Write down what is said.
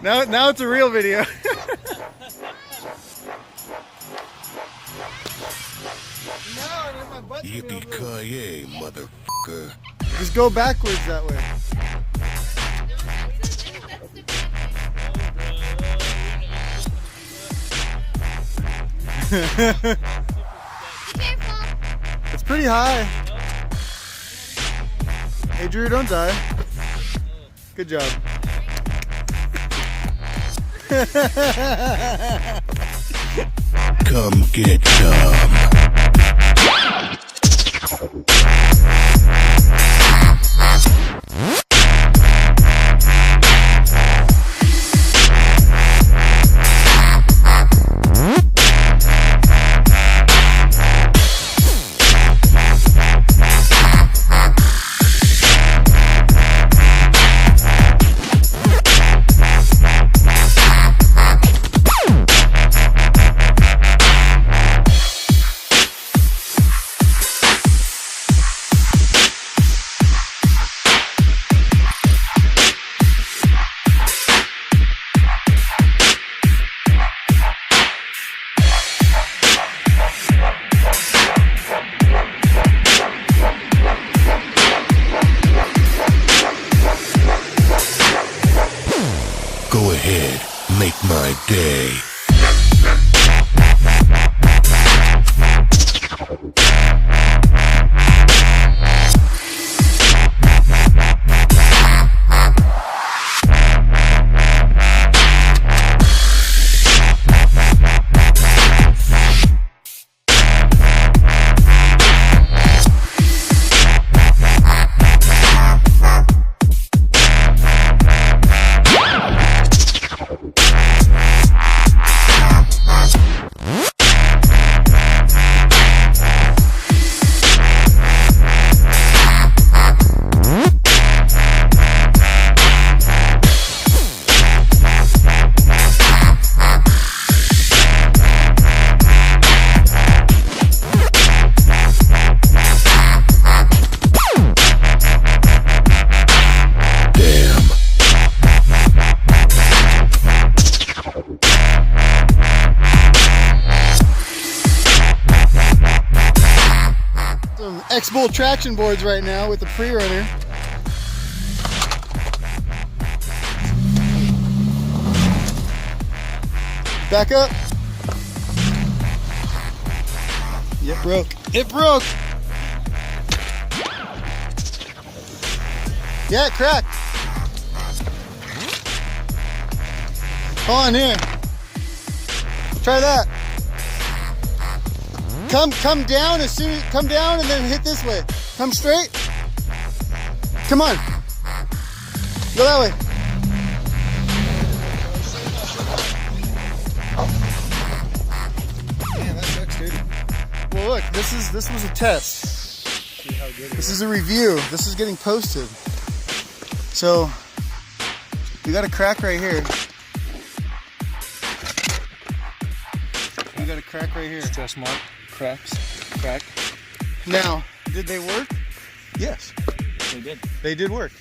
Now it's a real video. Yippee-ki-yay, motherfucker. Just go backwards that way. It's pretty high. Hey Drew, don't die. Good job. Come get some. Go ahead, make my day. X-Bolt traction boards right now with the pre-runner. Back up. It broke. It broke. Yeah, it cracked. Hold on here. Try that. Come down as soon as come down and then hit this way. Come straight. Come on. Go that way. Man, that sucks, dude. Well, look, this was a test. This is a review. This is getting posted. So we got a crack right here. We got a crack right here. Stress mark. Cracks. Crack. Now, did they work? Yes. They did. They did work.